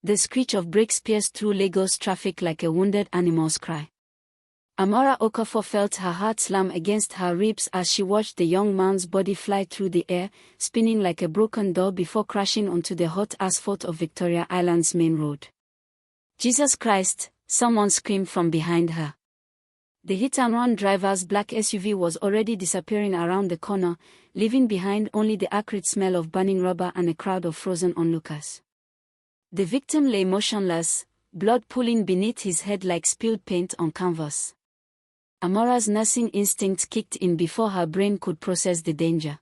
The screech of brakes pierced through Lagos traffic like a wounded animal's cry. Amara Okafor felt her heart slam against her ribs as she watched the young man's body fly through the air, spinning like a broken doll before crashing onto the hot asphalt of Victoria Island's main road. "Jesus Christ," someone screamed from behind her. The hit-and-run driver's black SUV was already disappearing around the corner, leaving behind only the acrid smell of burning rubber and a crowd of frozen onlookers. The victim lay motionless, blood pooling beneath his head like spilled paint on canvas. Amara's nursing instincts kicked in before her brain could process the danger.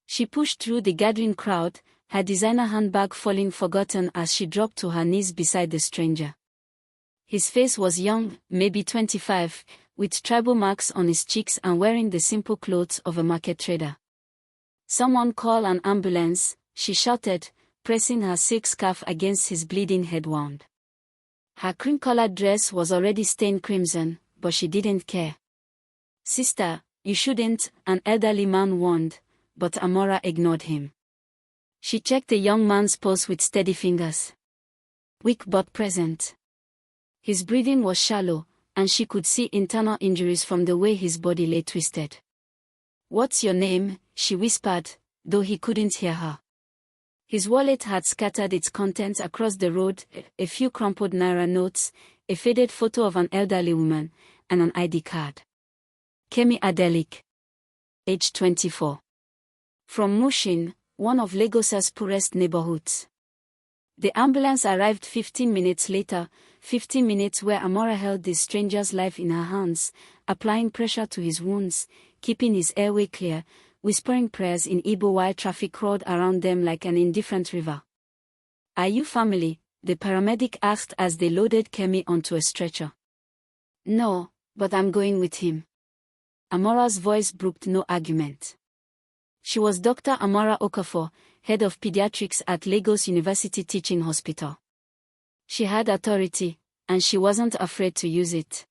She pushed through the gathering crowd, her designer handbag falling forgotten as she dropped to her knees beside the stranger. His face was young, maybe 25, with tribal marks on his cheeks and wearing the simple clothes of a market trader. "Someone call an ambulance," she shouted, pressing her silk scarf against his bleeding head wound. Her cream-colored dress was already stained crimson, but she didn't care. "Sister, you shouldn't," an elderly man warned, but Amara ignored him. She checked the young man's pulse with steady fingers. Weak but present. His breathing was shallow, and she could see internal injuries from the way his body lay twisted. "What's your name?" she whispered, though he couldn't hear her. His wallet had scattered its contents across the road, a few crumpled naira notes, a faded photo of an elderly woman, and an ID card. Kemi Adeleke, age 24. From Mushin, one of Lagos's poorest neighborhoods. The ambulance arrived 15 minutes later, 15 minutes where Amara held this stranger's life in her hands, applying pressure to his wounds, keeping his airway clear, whispering prayers in Igbo while traffic roared around them like an indifferent river. "Are you family?" the paramedic asked as they loaded Kemi onto a stretcher. "No, but I'm going with him." Amara's voice brooked no argument. She was Dr. Amara Okafor, head of pediatrics at Lagos University Teaching Hospital. She had authority, and she wasn't afraid to use it.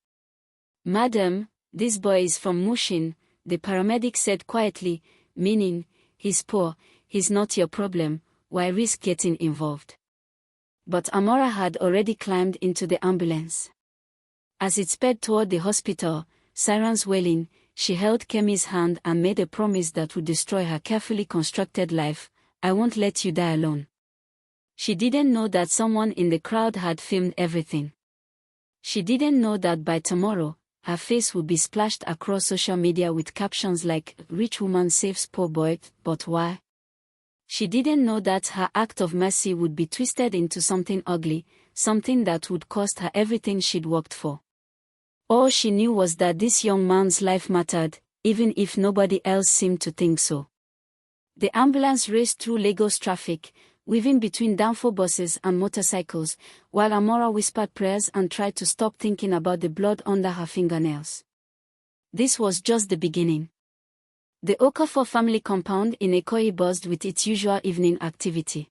"Madam, this boy is from Mushin," the paramedic said quietly, meaning, "He's poor, he's not your problem, why risk getting involved?" But Amara had already climbed into the ambulance. As it sped toward the hospital, sirens wailing, she held Kemi's hand and made a promise that would destroy her carefully constructed life: "I won't let you die alone." She didn't know that someone in the crowd had filmed everything. She didn't know that by tomorrow, her face would be splashed across social media with captions like, "Rich woman saves poor boy, but why?" She didn't know that her act of mercy would be twisted into something ugly, something that would cost her everything she'd worked for. All she knew was that this young man's life mattered, even if nobody else seemed to think so. The ambulance raced through Lagos traffic, weaving between downfall buses and motorcycles, while Amara whispered prayers and tried to stop thinking about the blood under her fingernails. This was just the beginning. The Okafor family compound in Ikoyi buzzed with its usual evening activity.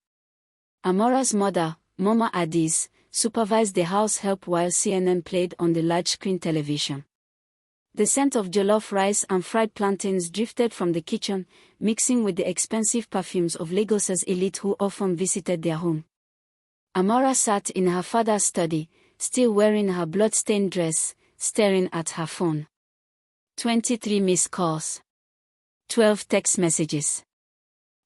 Amara's mother, Mama Adis, supervised the house help while CNN played on the large-screen television. The scent of jollof rice and fried plantains drifted from the kitchen, mixing with the expensive perfumes of Lagos's elite who often visited their home. Amara sat in her father's study, still wearing her blood-stained dress, staring at her phone. 23 missed calls. 12 text messages.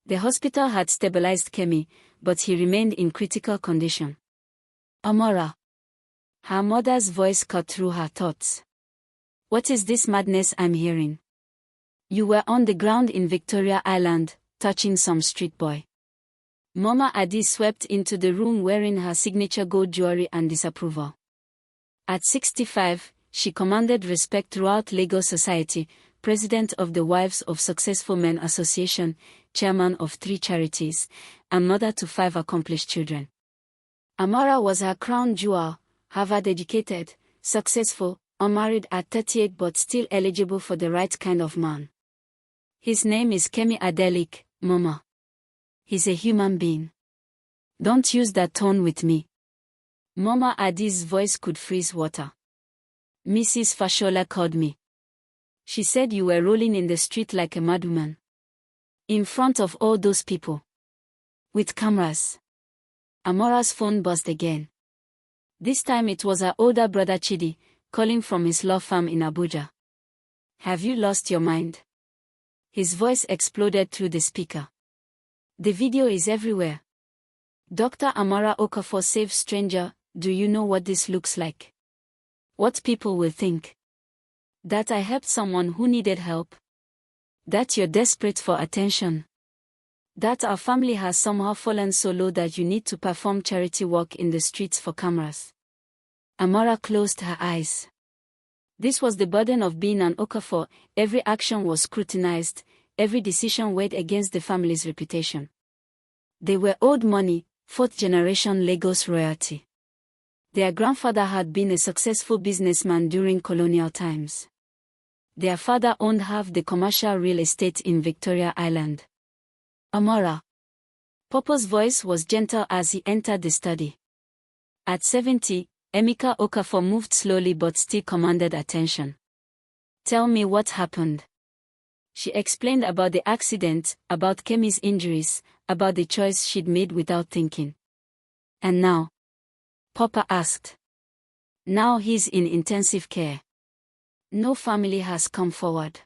The hospital had stabilized Kemi, but he remained in critical condition. "Amara." Her mother's voice cut through her thoughts. "What is this madness I'm hearing? You were on the ground in Victoria Island, touching some street boy." Mama Adi swept into the room wearing her signature gold jewelry and disapproval. At 65, she commanded respect throughout Lagos society, president of the Wives of Successful Men Association, chairman of 3 charities, and mother to 5 accomplished children. Amara was her crown jewel, Harvard-educated, successful, unmarried at 38 but still eligible for the right kind of man. "His name is Kemi Adeleke, Mama. He's a human being. Don't use that tone with me." Mama Adi's voice could freeze water. "Mrs. Fashola called me. She said you were rolling in the street like a madwoman. In front of all those people. With cameras. Amora's phone buzzed again. This time it was her older brother Chidi, calling from his law firm in Abuja. Have you lost your mind? His voice exploded through the speaker. The video is everywhere. Dr. Amara Okafor saves stranger. Do you know what this looks like? What people will think? That I helped someone who needed help? That you're desperate for attention? That our family has somehow fallen so low that you need to perform charity work in the streets for cameras? Amara closed her eyes. This was the burden of being an Okafor. Every action was scrutinized, every decision weighed against the family's reputation. They were owed money, fourth-generation Lagos royalty. Their grandfather had been a successful businessman during colonial times. Their father owned half the commercial real estate in Victoria Island. Amara. Papa's voice was gentle as he entered the study. At 70, Emeka Okafor moved slowly but still commanded attention. Tell me what happened. She explained about the accident, about Kemi's injuries, about the choice she'd made without thinking. And now? Papa asked. Now he's in intensive care. No family has come forward.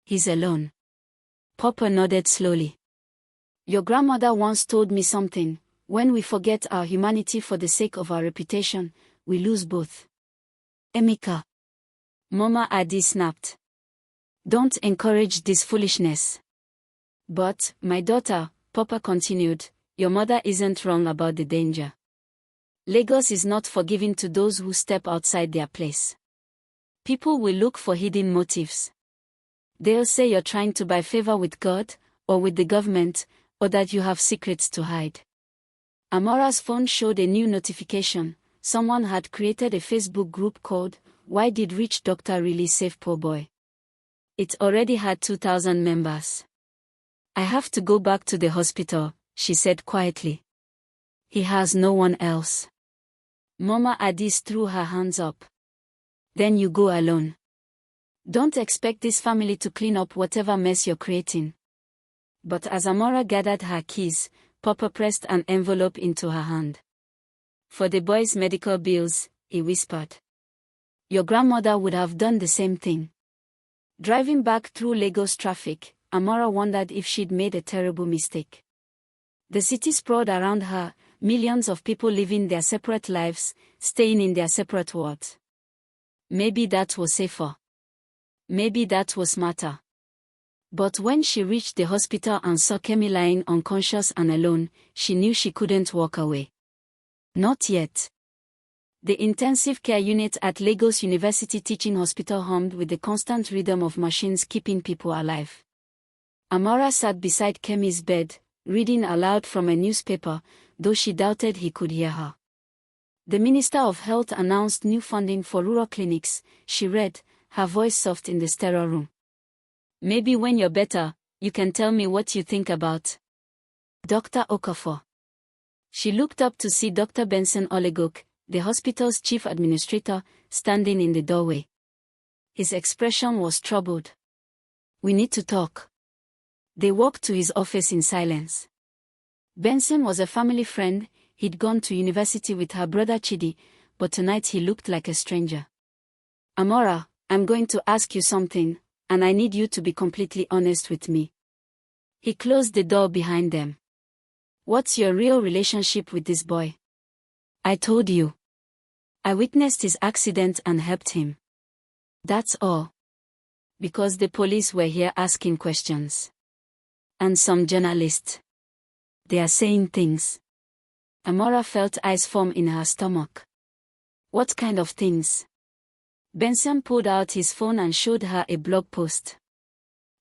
He's alone. Papa nodded slowly. Your grandmother once told me something. When we forget our humanity for the sake of our reputation, we lose both. Emeka. Mama Adi snapped. Don't encourage this foolishness. But, my daughter, Papa continued, your mother isn't wrong about the danger. Lagos is not forgiving to those who step outside their place. People will look for hidden motives. They'll say you're trying to buy favor with God, or with the government, or that you have secrets to hide. Amara's phone showed a new notification. Someone had created a Facebook group called, Why Did Rich Doctor Really Save Poor Boy? It already had 2,000 members. I have to go back to the hospital, she said quietly. He has no one else. Mama Adis threw her hands up. Then you go alone. Don't expect this family to clean up whatever mess you're creating. But as Amara gathered her keys, Papa pressed an envelope into her hand. For the boy's medical bills, he whispered. Your grandmother would have done the same thing. Driving back through Lagos traffic, Amara wondered if she'd made a terrible mistake. The city sprawled around her, millions of people living their separate lives, staying in their separate worlds. Maybe that was safer. Maybe that was smarter. But when she reached the hospital and saw Kemi lying unconscious and alone, she knew she couldn't walk away. Not yet. The intensive care unit at Lagos University Teaching Hospital hummed with the constant rhythm of machines keeping people alive. Amara sat beside Kemi's bed, reading aloud from a newspaper, though she doubted he could hear her. The Minister of Health announced new funding for rural clinics, she read, her voice soft in the sterile room. Maybe when you're better, you can tell me what you think about Dr. Okafor. She looked up to see Dr. Benson Olegok, the hospital's chief administrator, standing in the doorway. His expression was troubled. We need to talk. They walked to his office in silence. Benson was a family friend. He'd gone to university with her brother Chidi, but tonight he looked like a stranger. Amara, I'm going to ask you something, and I need you to be completely honest with me. He closed the door behind them. What's your real relationship with this boy? I told you. I witnessed his accident and helped him. That's all. Because the police were here asking questions. And some journalists. They are saying things. Amara felt ice form in her stomach. What kind of things? Benson pulled out his phone and showed her a blog post.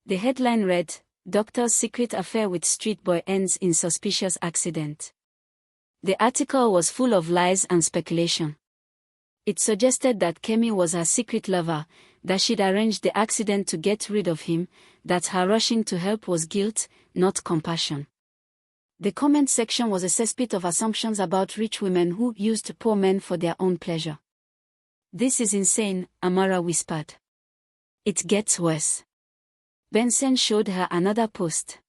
The headline read, Doctor's secret affair with street boy ends in suspicious accident. The article was full of lies and speculation. It suggested that Kemi was her secret lover, that she'd arranged the accident to get rid of him, that her rushing to help was guilt, not compassion. The comment section was a cesspit of assumptions about rich women who used poor men for their own pleasure. This is insane, Amara whispered. It gets worse. Benson showed her another post.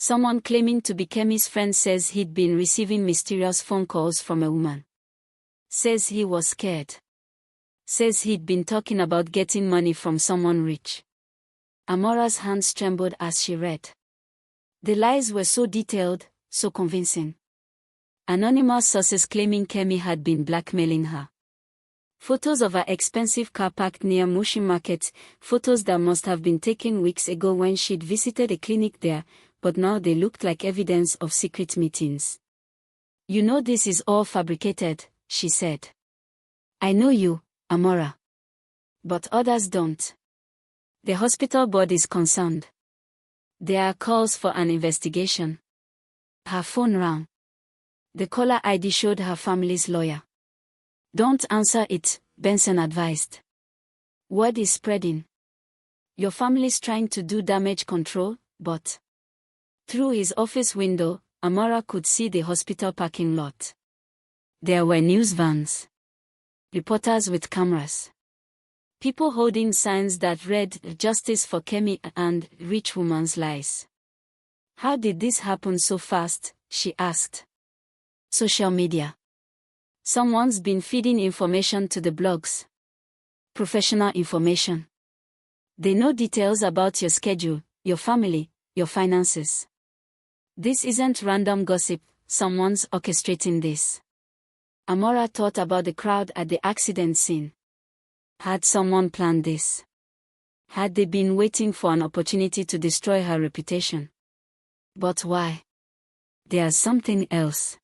Someone claiming to be Kemi's friend says he'd been receiving mysterious phone calls from a woman. Says he was scared. Says he'd been talking about getting money from someone rich. Amara's hands trembled as she read. The lies were so detailed, so convincing. Anonymous sources claiming Kemi had been blackmailing her. Photos of her expensive car parked near Mushi Market, photos that must have been taken weeks ago when she'd visited a clinic there, but now they looked like evidence of secret meetings. You know this is all fabricated, she said. I know you, Amara. But others don't. The hospital board is concerned. There are calls for an investigation. Her phone rang. The caller ID showed her family's lawyer. Don't answer it, Benson advised. Word is spreading. Your family's trying to do damage control, but... Through his office window, Amara could see the hospital parking lot. There were news vans. Reporters with cameras. People holding signs that read "Justice for Kemi" and "Rich Woman's Lies." How did this happen so fast? She asked. Social media. Someone's been feeding information to the blogs. Professional information. They know details about your schedule, your family, your finances. This isn't random gossip, someone's orchestrating this. Amara thought about the crowd at the accident scene. Had someone planned this? Had they been waiting for an opportunity to destroy her reputation? But why? There's something else.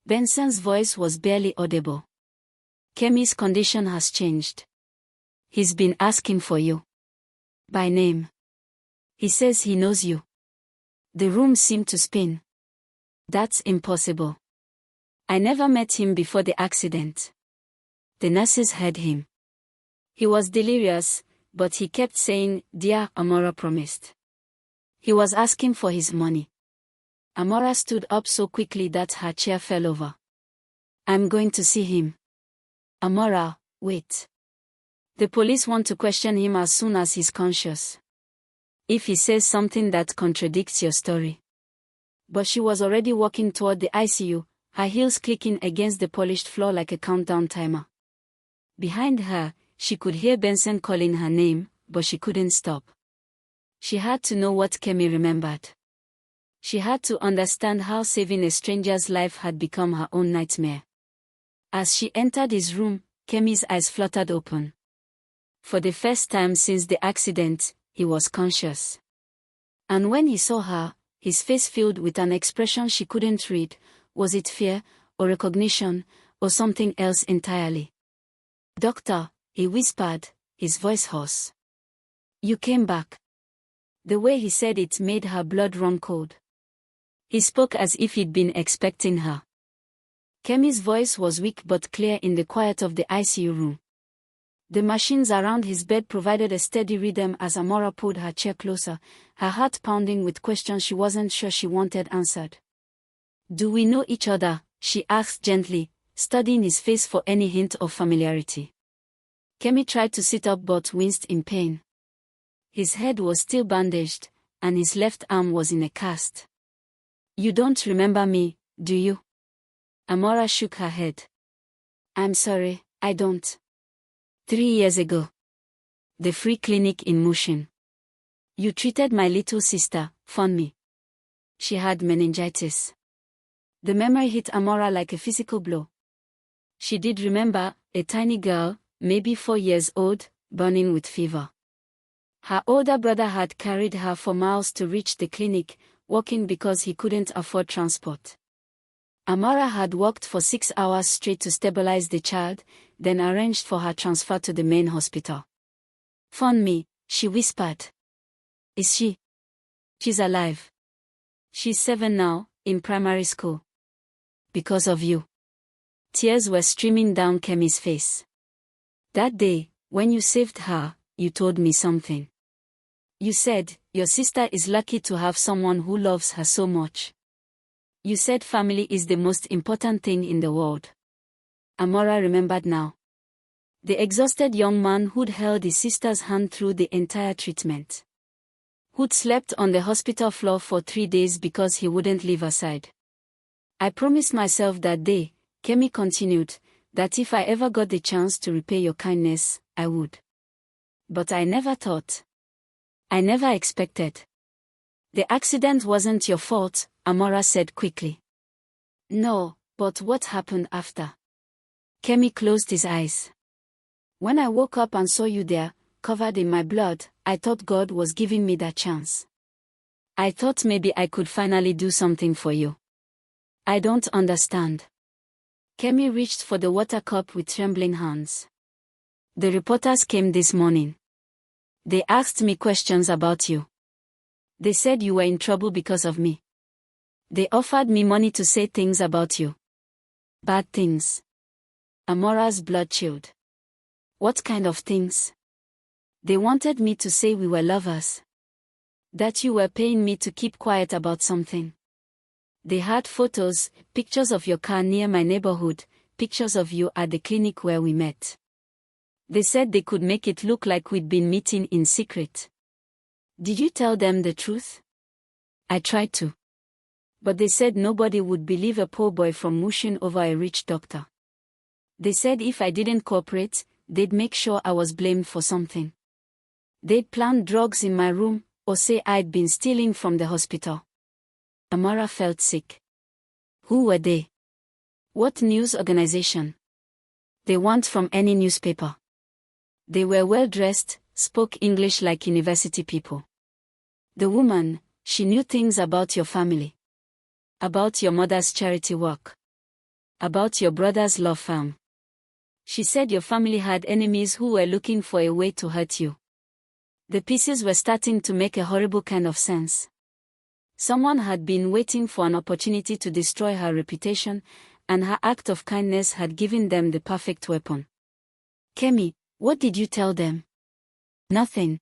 Benson's voice was barely audible. Kemi's condition has changed. He's been asking for you. By name. He says he knows you. The room seemed to spin. That's impossible. I never met him before the accident. The nurses heard him. He was delirious, but he kept saying, "Dear Amara promised." He was asking for his money. Amara stood up so quickly that her chair fell over. I'm going to see him. Amara, wait. The police want to question him as soon as he's conscious. If he says something that contradicts your story. But she was already walking toward the ICU, her heels clicking against the polished floor like a countdown timer. Behind her, she could hear Benson calling her name, but she couldn't stop. She had to know what Kemi remembered. She had to understand how saving a stranger's life had become her own nightmare. As she entered his room, Kemi's eyes fluttered open. For the first time since the accident, he was conscious. And when he saw her, his face filled with an expression she couldn't read. Was it fear, or recognition, or something else entirely? Doctor, he whispered, his voice hoarse. You came back. The way he said it made her blood run cold. He spoke as if he'd been expecting her. Kemi's voice was weak but clear in the quiet of the ICU room. The machines around his bed provided a steady rhythm as Amara pulled her chair closer, her heart pounding with questions she wasn't sure she wanted answered. Do we know each other? She asked gently, studying his face for any hint of familiarity. Kemi tried to sit up but winced in pain. His head was still bandaged, and his left arm was in a cast. You don't remember me, do you? Amara shook her head. I'm sorry, I don't. 3 years ago. The free clinic in Mushin. You treated my little sister, Funmi. She had meningitis. The memory hit Amara like a physical blow. She did remember, a tiny girl, maybe 4 years old, burning with fever. Her older brother had carried her for miles to reach the clinic, walking because he couldn't afford transport. Amara had walked for 6 hours straight to stabilize the child, then arranged for her transfer to the main hospital. Funmi, she whispered. Is she? She's alive. She's 7 now, in primary school. Because of you. Tears were streaming down Kemi's face. That day, when you saved her, you told me something. You said, your sister is lucky to have someone who loves her so much. You said family is the most important thing in the world. Amara remembered now. The exhausted young man who'd held his sister's hand through the entire treatment. who'd slept on the hospital floor for 3 days because he wouldn't leave her side. I promised myself that day, Kemi continued, that if I ever got the chance to repay your kindness, I would. But I never thought. I never expected. The accident wasn't your fault, Amara said quickly. No, but what happened after? Kemi closed his eyes. When I woke up and saw you there, covered in my blood, I thought God was giving me that chance. I thought maybe I could finally do something for you. I don't understand. Kemi reached for the water cup with trembling hands. The reporters came this morning. They asked me questions about you. They said you were in trouble because of me. They offered me money to say things about you. Bad things. Amara's blood chilled. What kind of things? They wanted me to say we were lovers. That you were paying me to keep quiet about something. They had photos, pictures of your car near my neighborhood, pictures of you at the clinic where we met. They said they could make it look like we'd been meeting in secret. Did you tell them the truth? I tried to. But they said nobody would believe a poor boy from Mushin over a rich doctor. They said if I didn't cooperate, they'd make sure I was blamed for something. They'd plant drugs in my room, or say I'd been stealing from the hospital. Amara felt sick. Who were they? What news organization? They weren't from any newspaper. They were well-dressed, spoke English like university people. The woman, she knew things about your family. About your mother's charity work. About your brother's law firm. She said your family had enemies who were looking for a way to hurt you. The pieces were starting to make a horrible kind of sense. Someone had been waiting for an opportunity to destroy her reputation, and her act of kindness had given them the perfect weapon. Kemi, what did you tell them? Nothing.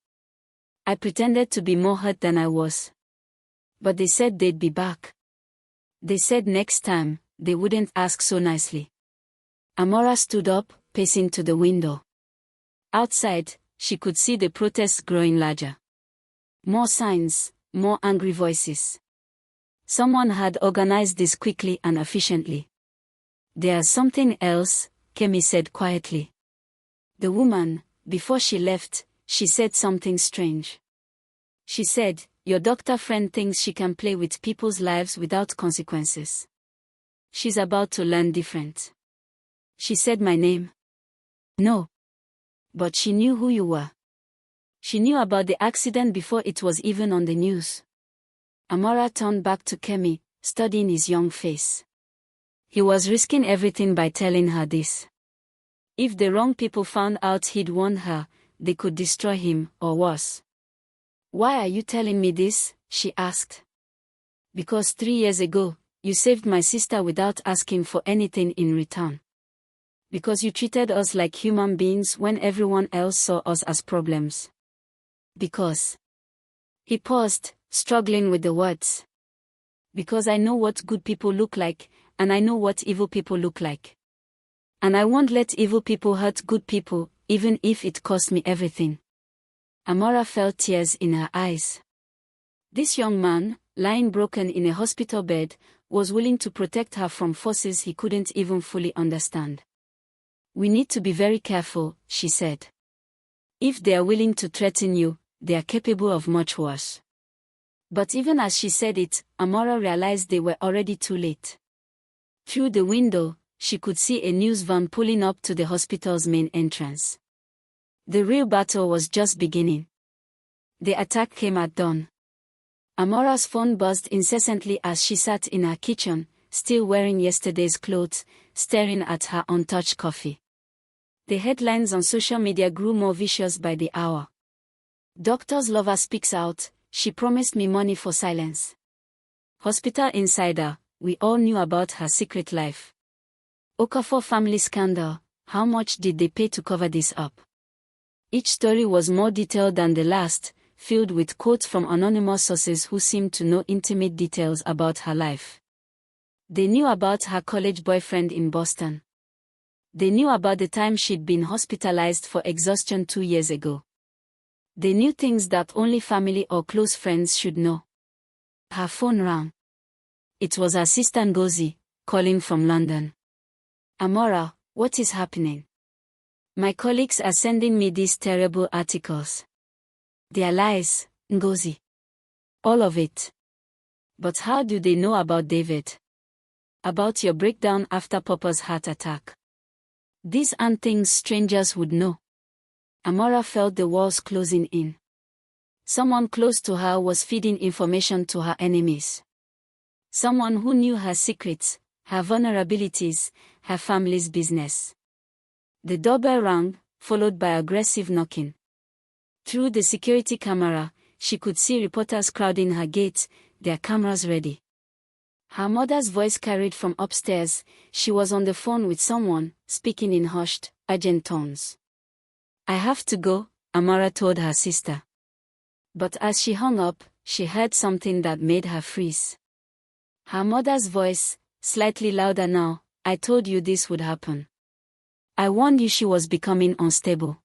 I pretended to be more hurt than I was. But they said they'd be back. They said next time, they wouldn't ask so nicely. Amara stood up, pacing to the window. Outside, she could see the protests growing larger. More signs, more angry voices. Someone had organized this quickly and efficiently. There's something else, Kemi said quietly. The woman, before she left, she said something strange. She said, your doctor friend thinks she can play with people's lives without consequences. She's about to learn different. She said my name. No. But she knew who you were. She knew about the accident before it was even on the news. Amara turned back to Kemi, studying his young face. He was risking everything by telling her this. If the wrong people found out he'd warned her, they could destroy him, or worse. Why are you telling me this? She asked. Because 3 years ago, you saved my sister without asking for anything in return. Because you treated us like human beings when everyone else saw us as problems. Because. He paused, struggling with the words. Because I know what good people look like, and I know what evil people look like. And I won't let evil people hurt good people, even if it cost me everything. Amara felt tears in her eyes. This young man, lying broken in a hospital bed, was willing to protect her from forces he couldn't even fully understand. We need to be very careful, she said. If they are willing to threaten you, they are capable of much worse. But even as she said it, Amara realized they were already too late. Through the window, she could see a news van pulling up to the hospital's main entrance. The real battle was just beginning. The attack came at dawn. Amara's phone buzzed incessantly as she sat in her kitchen, still wearing yesterday's clothes, staring at her untouched coffee. The headlines on social media grew more vicious by the hour. Doctor's lover speaks out, she promised me money for silence. Hospital insider, we all knew about her secret life. Okafor family scandal, how much did they pay to cover this up? Each story was more detailed than the last, filled with quotes from anonymous sources who seemed to know intimate details about her life. They knew about her college boyfriend in Boston. They knew about the time she'd been hospitalized for exhaustion 2 years ago. They knew things that only family or close friends should know. Her phone rang. It was her sister Ngozi, calling from London. Amara, what is happening? My colleagues are sending me these terrible articles. They are lies, Ngozi. All of it. But how do they know about David? About your breakdown after Papa's heart attack? These aren't things strangers would know. Amara felt the walls closing in. Someone close to her was feeding information to her enemies. Someone who knew her secrets, her vulnerabilities, her family's business. The doorbell rang, followed by aggressive knocking. Through the security camera, she could see reporters crowding her gate, their cameras ready. Her mother's voice carried from upstairs. She was on the phone with someone, speaking in hushed, urgent tones. I have to go, Amara told her sister. But as she hung up, she heard something that made her freeze. Her mother's voice, slightly louder now, I told you this would happen. I warned you she was becoming unstable.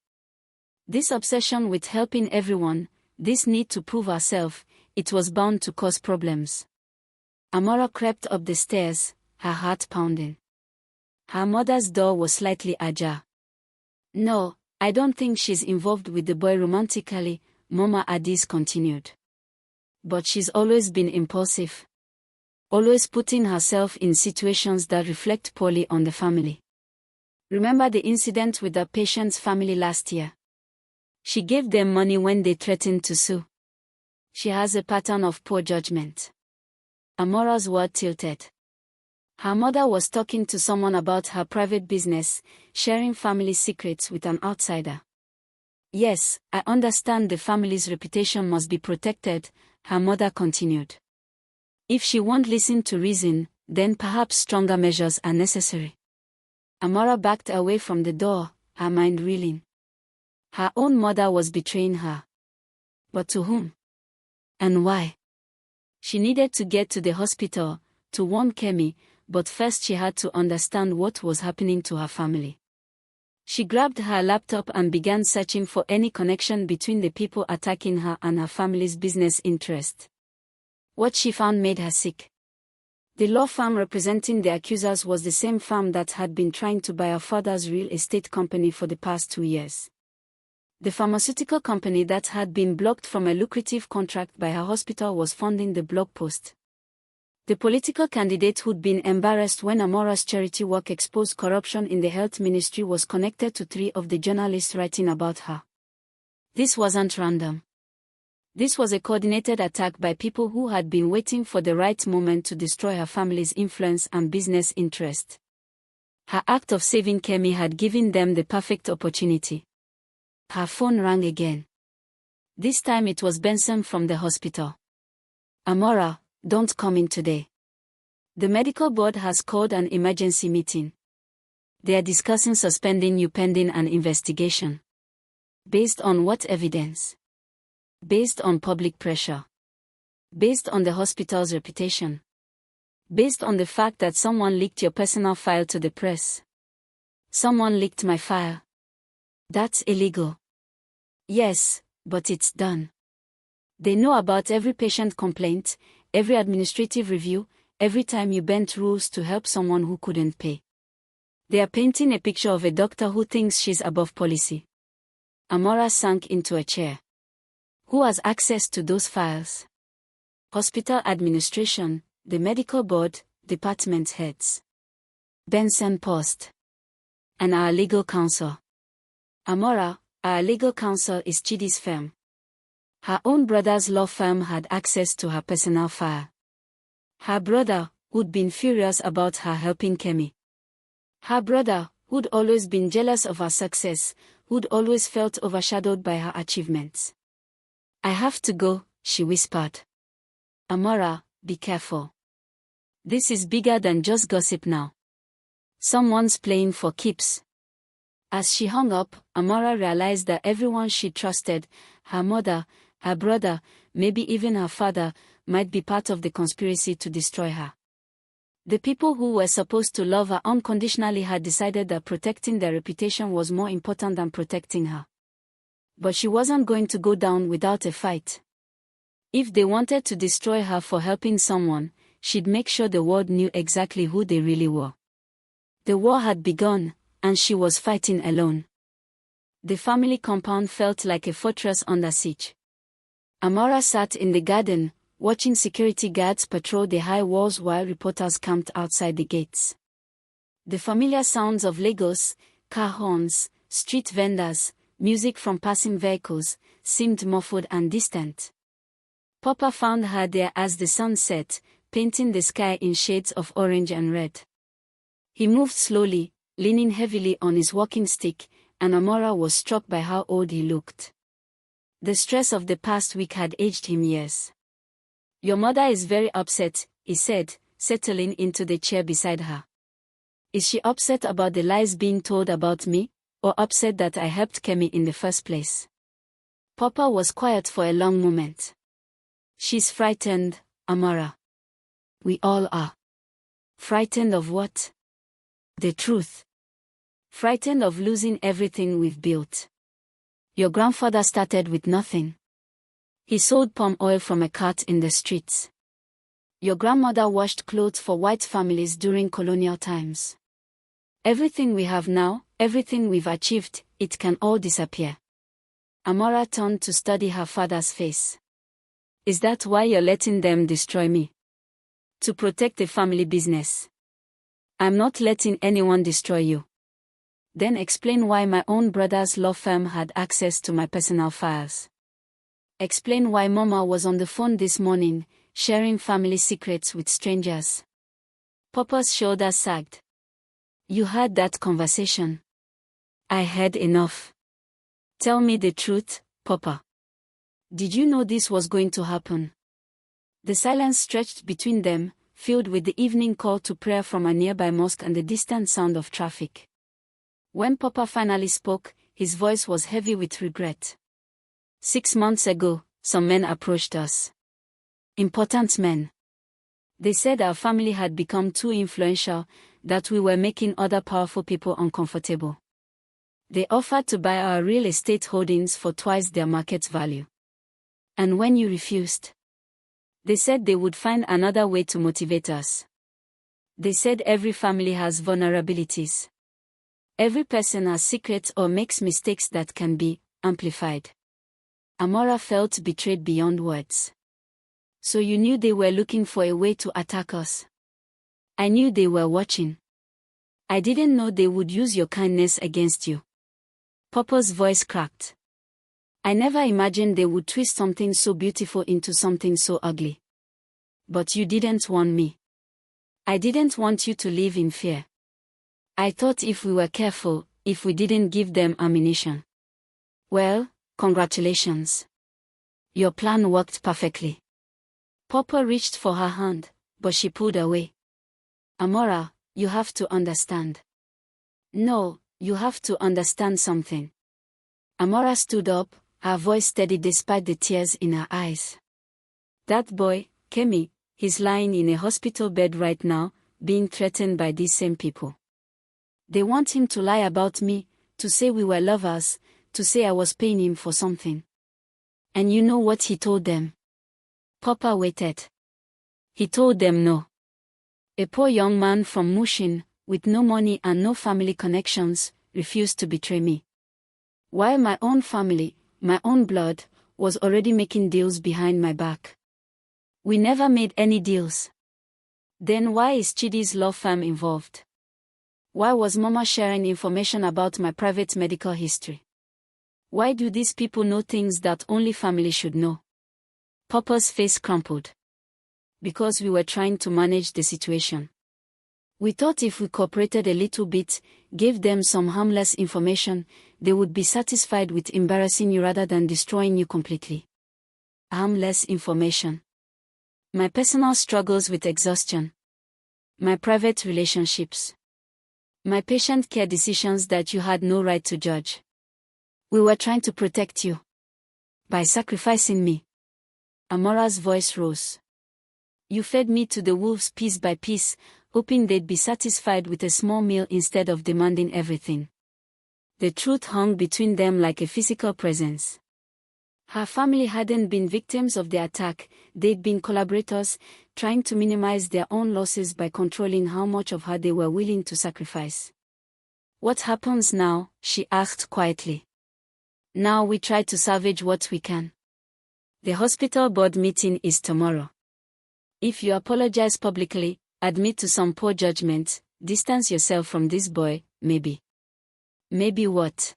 This obsession with helping everyone, this need to prove herself, it was bound to cause problems. Amara crept up the stairs, her heart pounding. Her mother's door was slightly ajar. No, I don't think she's involved with the boy romantically, Mama Addis continued. But she's always been impulsive. Always putting herself in situations that reflect poorly on the family. Remember the incident with the patient's family last year? She gave them money when they threatened to sue. She has a pattern of poor judgment. Amara's word tilted. Her mother was talking to someone about her private business, sharing family secrets with an outsider. Yes, I understand the family's reputation must be protected, her mother continued. If she won't listen to reason, then perhaps stronger measures are necessary. Amara backed away from the door, her mind reeling. Her own mother was betraying her. But to whom? And why? She needed to get to the hospital, to warn Kemi, but first she had to understand what was happening to her family. She grabbed her laptop and began searching for any connection between the people attacking her and her family's business interest. What she found made her sick. The law firm representing the accusers was the same firm that had been trying to buy her father's real estate company for the past 2 years. The pharmaceutical company that had been blocked from a lucrative contract by her hospital was funding the blog post. The political candidate who'd been embarrassed when Amara's charity work exposed corruption in the health ministry was connected to 3 of the journalists writing about her. This wasn't random. This was a coordinated attack by people who had been waiting for the right moment to destroy her family's influence and business interest. Her act of saving Kemi had given them the perfect opportunity. Her phone rang again. This time it was Benson from the hospital. Amara, don't come in today. The medical board has called an emergency meeting. They are discussing suspending you pending an investigation. Based on what evidence? Based on public pressure. Based on the hospital's reputation. Based on the fact that someone leaked your personal file to the press. Someone leaked my file. That's illegal. Yes, but it's done. They know about every patient complaint, every administrative review, every time you bent rules to help someone who couldn't pay. They are painting a picture of a doctor who thinks she's above policy. Amara sank into a chair. Who has access to those files? Hospital administration, the medical board, department heads. Benson paused. And our legal counsel. Amara, our legal counsel is Chidi's firm. Her own brother's law firm had access to her personal file. Her brother, who'd been furious about her helping Kemi. Her brother, who'd always been jealous of her success, who'd always felt overshadowed by her achievements. I have to go, she whispered. Amara, be careful. This is bigger than just gossip now. Someone's playing for keeps. As she hung up, Amara realized that everyone she trusted, her mother, her brother, maybe even her father, might be part of the conspiracy to destroy her. The people who were supposed to love her unconditionally had decided that protecting their reputation was more important than protecting her. But she wasn't going to go down without a fight. If they wanted to destroy her for helping someone, she'd make sure the world knew exactly who they really were. The war had begun, and she was fighting alone. The family compound felt like a fortress under siege. Amara sat in the garden, watching security guards patrol the high walls while reporters camped outside the gates. The familiar sounds of Lagos, car horns, street vendors, music from passing vehicles, seemed muffled and distant. Papa found her there as the sun set, painting the sky in shades of orange and red. He moved slowly, leaning heavily on his walking stick, and Amara was struck by how old he looked. The stress of the past week had aged him years. "Your mother is very upset," he said, settling into the chair beside her. "Is she upset about the lies being told about me, or upset that I helped Kemi in the first place?" Papa was quiet for a long moment. "She's frightened, Amara. We all are." "Frightened of what?" "The truth. Frightened of losing everything we've built. Your grandfather started with nothing. He sold palm oil from a cart in the streets. Your grandmother washed clothes for white families during colonial times. Everything we have now, everything we've achieved, it can all disappear." Amara turned to study her father's face. "Is that why you're letting them destroy me? To protect the family business?" "I'm not letting anyone destroy you." "Then explain why my own brother's law firm had access to my personal files. Explain why Mama was on the phone this morning, sharing family secrets with strangers." Papa's shoulders sagged. "You had that conversation." "I had enough. Tell me the truth, Papa. Did you know this was going to happen?" The silence stretched between them, filled with the evening call to prayer from a nearby mosque and the distant sound of traffic. When Papa finally spoke, his voice was heavy with regret. 6 months ago, some men approached us. Important men. They said our family had become too influential, that we were making other powerful people uncomfortable. They offered to buy our real estate holdings for twice their market value. And when you refused, they said they would find another way to motivate us. They said every family has vulnerabilities. Every person has secrets or makes mistakes that can be amplified. Amara felt betrayed beyond words. "So you knew they were looking for a way to attack us?" "I knew they were watching. I didn't know they would use your kindness against you." Papa's voice cracked. "I never imagined they would twist something so beautiful into something so ugly. But you didn't warn me. I didn't want you to live in fear. I thought if we were careful, if we didn't give them ammunition." "Well, congratulations. Your plan worked perfectly." Papa reached for her hand, but she pulled away. "Amara, you have to understand." "No, you have to understand something." Amara stood up, her voice steady despite the tears in her eyes. "That boy, Kemi, he's lying in a hospital bed right now, being threatened by these same people. They want him to lie about me, to say we were lovers, to say I was paying him for something. And you know what he told them?" Papa waited. "He told them no. A poor young man from Mushin, with no money and no family connections, refused to betray me. While my own family, my own blood, was already making deals behind my back. We never made any deals. Then why is Chidi's law firm involved? Why was Mama sharing information about my private medical history? Why do these people know things that only family should know?" Papa's face crumpled. "Because we were trying to manage the situation. We thought if we cooperated a little bit, gave them some harmless information, they would be satisfied with embarrassing you rather than destroying you completely." Harmless information. My personal struggles with exhaustion. My private relationships. My patient care decisions that you had no right to judge. We were trying to protect you. By sacrificing me. Amara's voice rose. You fed me to the wolves piece by piece, hoping they'd be satisfied with a small meal instead of demanding everything. The truth hung between them like a physical presence. Her family hadn't been victims of the attack, they'd been collaborators, trying to minimize their own losses by controlling how much of her they were willing to sacrifice. "What happens now?" she asked quietly. "Now we try to salvage what we can. The hospital board meeting is tomorrow. If you apologize publicly, admit to some poor judgment, distance yourself from this boy, maybe." "Maybe what?"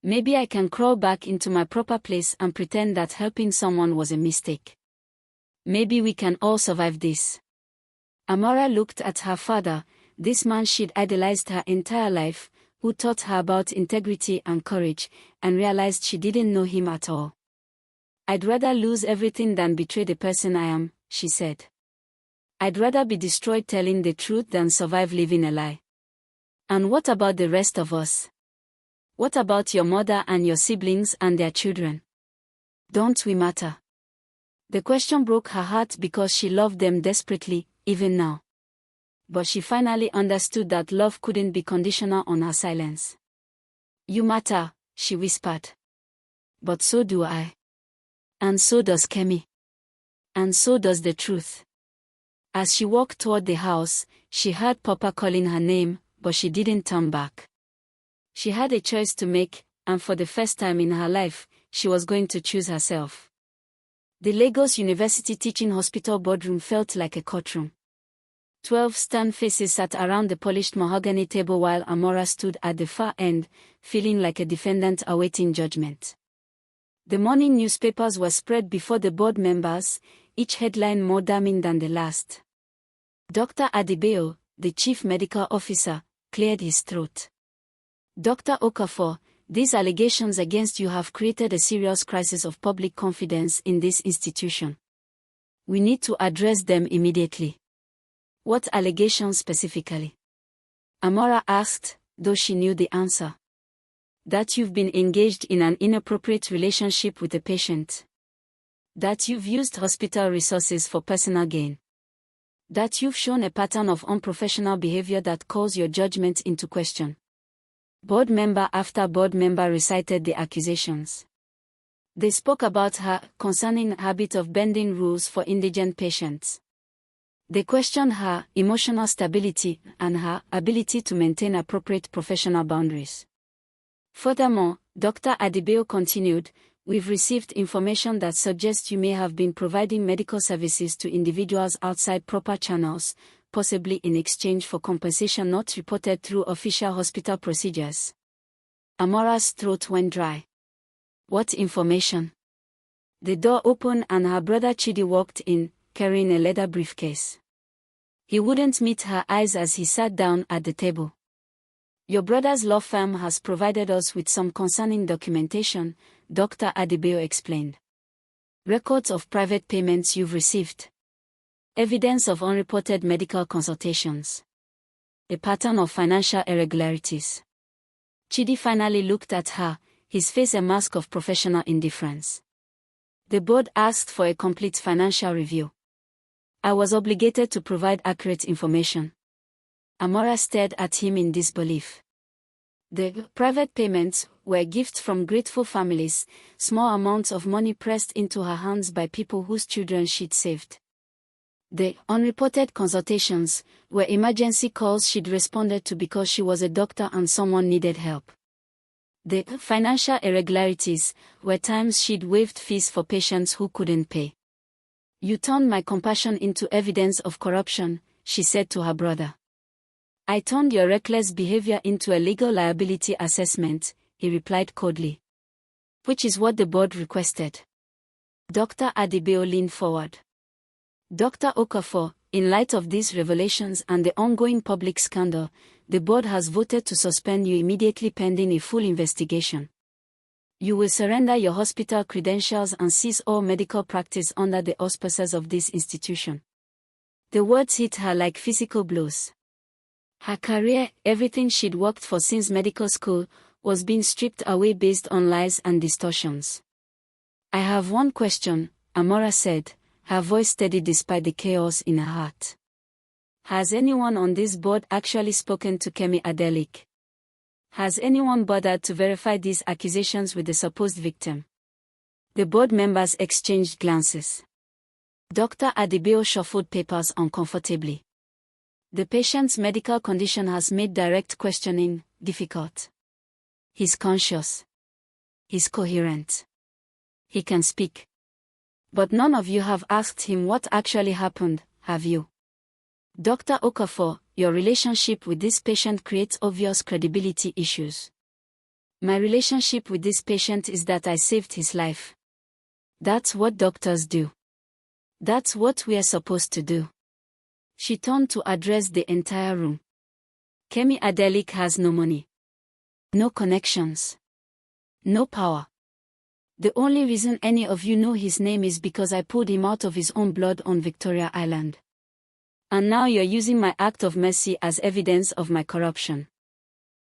"Maybe I can crawl back into my proper place and pretend that helping someone was a mistake. Maybe we can all survive this." Amara looked at her father, this man she'd idolized her entire life, who taught her about integrity and courage, and realized she didn't know him at all. "I'd rather lose everything than betray the person I am," she said. "I'd rather be destroyed telling the truth than survive living a lie." "And what about the rest of us? What about your mother and your siblings and their children? Don't we matter?" The question broke her heart because she loved them desperately, even now. But she finally understood that love couldn't be conditional on her silence. "You matter," she whispered. "But so do I. And so does Kemi. And so does the truth." As she walked toward the house, she heard Papa calling her name, but she didn't turn back. She had a choice to make, and for the first time in her life, she was going to choose herself. The Lagos University Teaching Hospital boardroom felt like a courtroom. 12 stern faces sat around the polished mahogany table while Amara stood at the far end, feeling like a defendant awaiting judgment. The morning newspapers were spread before the board members, each headline more damning than the last. Dr. Adebayo, the chief medical officer, cleared his throat. "Dr. Okafor, these allegations against you have created a serious crisis of public confidence in this institution. We need to address them immediately." "What allegations specifically?" Amara asked, though she knew the answer. "That you've been engaged in an inappropriate relationship with a patient. That you've used hospital resources for personal gain. That you've shown a pattern of unprofessional behavior that calls your judgment into question." Board member after board member recited the accusations. They spoke about her concerning habit of bending rules for indigent patients. They questioned her emotional stability and her ability to maintain appropriate professional boundaries. Furthermore, Dr. Adebayo continued, "We've received information that suggests you may have been providing medical services to individuals outside proper channels, possibly in exchange for compensation not reported through official hospital procedures." Amara's throat went dry. "What information?" The door opened and her brother Chidi walked in, carrying a leather briefcase. He wouldn't meet her eyes as he sat down at the table. "Your brother's law firm has provided us with some concerning documentation," Dr. Adebayo explained. "Records of private payments you've received. Evidence of unreported medical consultations. A pattern of financial irregularities." Chidi finally looked at her, his face a mask of professional indifference. "The board asked for a complete financial review. I was obligated to provide accurate information." Amara stared at him in disbelief. The private payments were gifts from grateful families, small amounts of money pressed into her hands by people whose children she'd saved. The unreported consultations were emergency calls she'd responded to because she was a doctor and someone needed help. The financial irregularities were times she'd waived fees for patients who couldn't pay. "You turned my compassion into evidence of corruption," she said to her brother. "I turned your reckless behavior into a legal liability assessment," he replied coldly. "Which is what the board requested." Dr. Adebayo leaned forward. "Dr. Okafor, in light of these revelations and the ongoing public scandal, the board has voted to suspend you immediately pending a full investigation. You will surrender your hospital credentials and cease all medical practice under the auspices of this institution." The words hit her like physical blows. Her career, everything she'd worked for since medical school, was being stripped away based on lies and distortions. "I have one question," Amara said, her voice steady despite the chaos in her heart. "Has anyone on this board actually spoken to Kemi Adeleke? Has anyone bothered to verify these accusations with the supposed victim? The board members exchanged glances. Dr. Adebayo shuffled papers uncomfortably. The patient's medical condition has made direct questioning difficult. He's conscious. He's coherent. He can speak. But none of you have asked him what actually happened, have you? Dr. Okafor, your relationship with this patient creates obvious credibility issues. My relationship with this patient is that I saved his life. That's what doctors do. That's what we are supposed to do. She turned to address the entire room. Kemi Adeleke has no money. No connections. No power. The only reason any of you know his name is because I pulled him out of his own blood on Victoria Island. And now you're using my act of mercy as evidence of my corruption.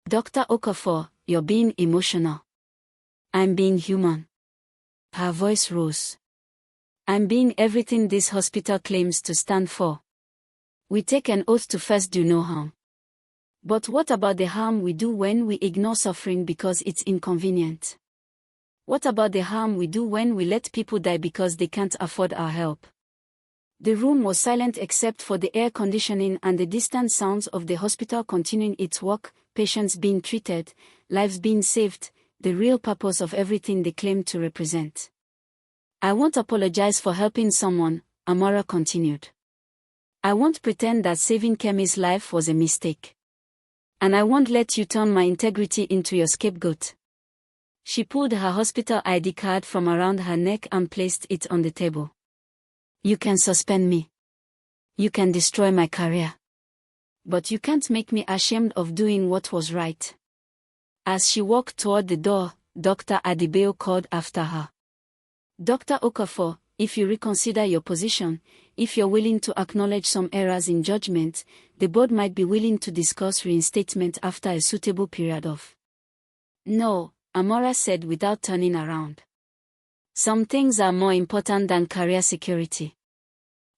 Dr. Okafor, you're being emotional. I'm being human. Her voice rose. I'm being everything this hospital claims to stand for. We take an oath to first do no harm. But what about the harm we do when we ignore suffering because it's inconvenient? What about the harm we do when we let people die because they can't afford our help? The room was silent except for the air conditioning and the distant sounds of the hospital continuing its work, patients being treated, lives being saved, the real purpose of everything they claim to represent. I won't apologize for helping someone, Amara continued. I won't pretend that saving Kemi's life was a mistake. And I won't let you turn my integrity into your scapegoat. She pulled her hospital ID card from around her neck and placed it on the table. You can suspend me. You can destroy my career. But you can't make me ashamed of doing what was right. As she walked toward the door, Dr. Adebayo called after her. Dr. Okafor, if you reconsider your position, if you're willing to acknowledge some errors in judgment, the board might be willing to discuss reinstatement after a suitable period of. No, Amara said without turning around. Some things are more important than career security.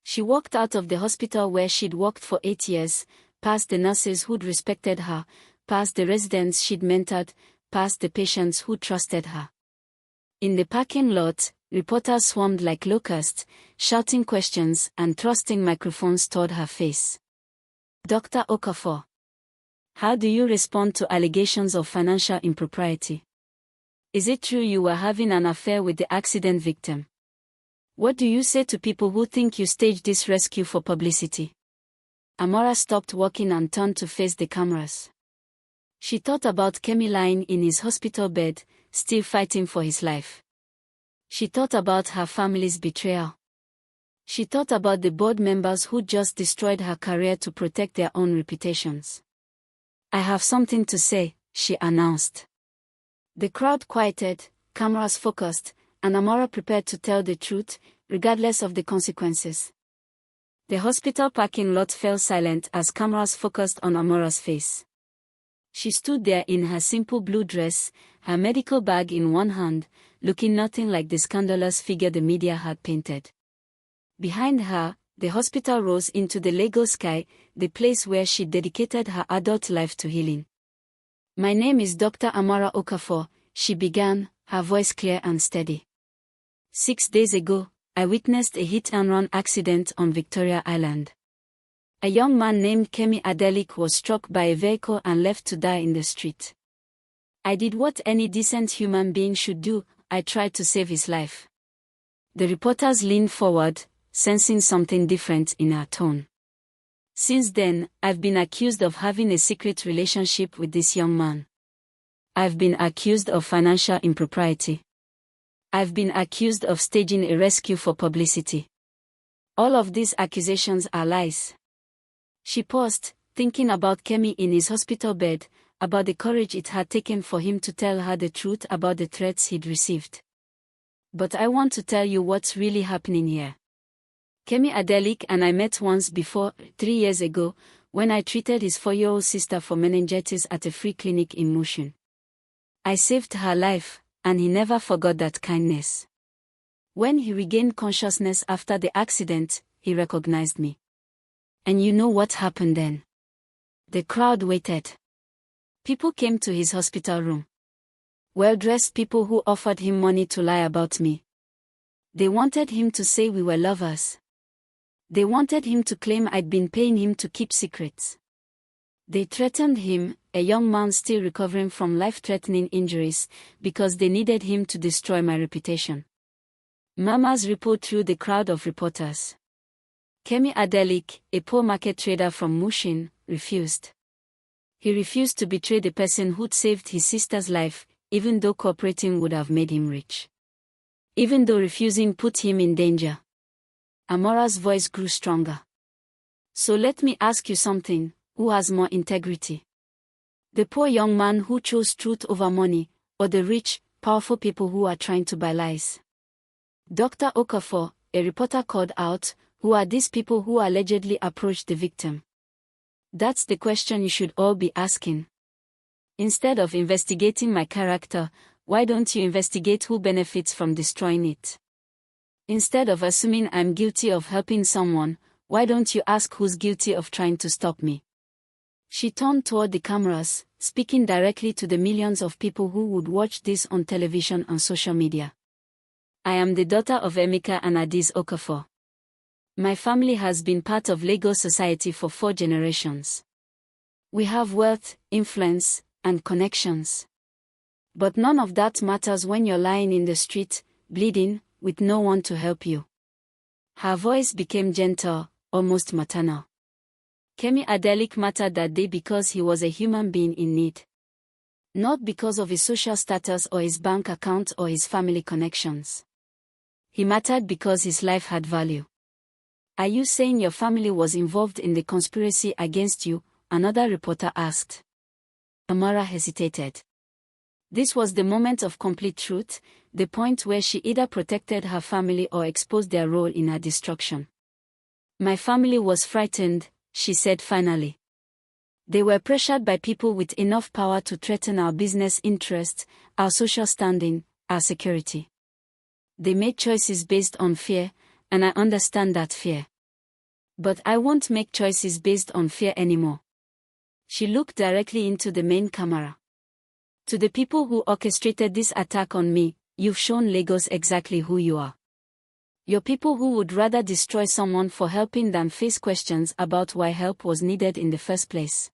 She walked out of the hospital where she'd worked for 8 years, past the nurses who'd respected her, past the residents she'd mentored, past the patients who trusted her. In the parking lot, reporters swarmed like locusts, shouting questions and thrusting microphones toward her face. Dr. Okafor. How do you respond to allegations of financial impropriety? Is it true you were having an affair with the accident victim? What do you say to people who think you staged this rescue for publicity? Amara stopped walking and turned to face the cameras. She thought about Kemi lying in his hospital bed, still fighting for his life. She thought about her family's betrayal. She thought about the board members who just destroyed her career to protect their own reputations. I have something to say, she announced. The crowd quieted, cameras focused, and Amara prepared to tell the truth, regardless of the consequences. The hospital parking lot fell silent as cameras focused on Amara's face. She stood there in her simple blue dress, her medical bag in one hand, looking nothing like the scandalous figure the media had painted. Behind her, the hospital rose into the Lagos sky, the place where she dedicated her adult life to healing. My name is Dr. Amara Okafor, she began, her voice clear and steady. 6 days ago, I witnessed a hit-and-run accident on Victoria Island. A young man named Kemi Adeleke was struck by a vehicle and left to die in the street. I did what any decent human being should do, I tried to save his life. The reporters leaned forward, sensing something different in her tone. Since then, I've been accused of having a secret relationship with this young man. I've been accused of financial impropriety. I've been accused of staging a rescue for publicity. All of these accusations are lies. She paused, thinking about Kemi in his hospital bed, about the courage it had taken for him to tell her the truth about the threats he'd received. But I want to tell you what's really happening here. Kemi Adeleke and I met once before, 3 years ago, when I treated his 4-year-old sister for meningitis at a free clinic in Motion. I saved her life, and he never forgot that kindness. When he regained consciousness after the accident, he recognized me. And you know what happened then? The crowd waited. People came to his hospital room. Well-dressed people who offered him money to lie about me. They wanted him to say we were lovers. They wanted him to claim I'd been paying him to keep secrets. They threatened him, a young man still recovering from life-threatening injuries, because they needed him to destroy my reputation. Mama's rippled through the crowd of reporters. Kemi Adeleke, a poor market trader from Mushin, refused. He refused to betray the person who'd saved his sister's life, even though cooperating would have made him rich. Even though refusing put him in danger. Amara's voice grew stronger. So let me ask you something, who has more integrity? The poor young man who chose truth over money, or the rich, powerful people who are trying to buy lies? Dr. Okafor, a reporter called out, who are these people who allegedly approached the victim? That's the question you should all be asking. Instead of investigating my character, why don't you investigate who benefits from destroying it? Instead of assuming I'm guilty of helping someone, why don't you ask who's guilty of trying to stop me? She turned toward the cameras, speaking directly to the millions of people who would watch this on television and social media. I am the daughter of Emeka and Adis Okafor. My family has been part of Lagos society for 4 generations. We have wealth, influence, and connections. But none of that matters when you're lying in the street, bleeding, with no one to help you. Her voice became gentle, almost maternal. Kemi Adeleke mattered that day because he was a human being in need. Not because of his social status or his bank account or his family connections. He mattered because his life had value. Are you saying your family was involved in the conspiracy against you? Another reporter asked. Amara hesitated. This was the moment of complete truth, the point where she either protected her family or exposed their role in her destruction. My family was frightened, she said finally. They were pressured by people with enough power to threaten our business interests, our social standing, our security. They made choices based on fear, and I understand that fear. But I won't make choices based on fear anymore. She looked directly into the main camera. To the people who orchestrated this attack on me, you've shown Lagos exactly who you are. You're people who would rather destroy someone for helping than face questions about why help was needed in the first place.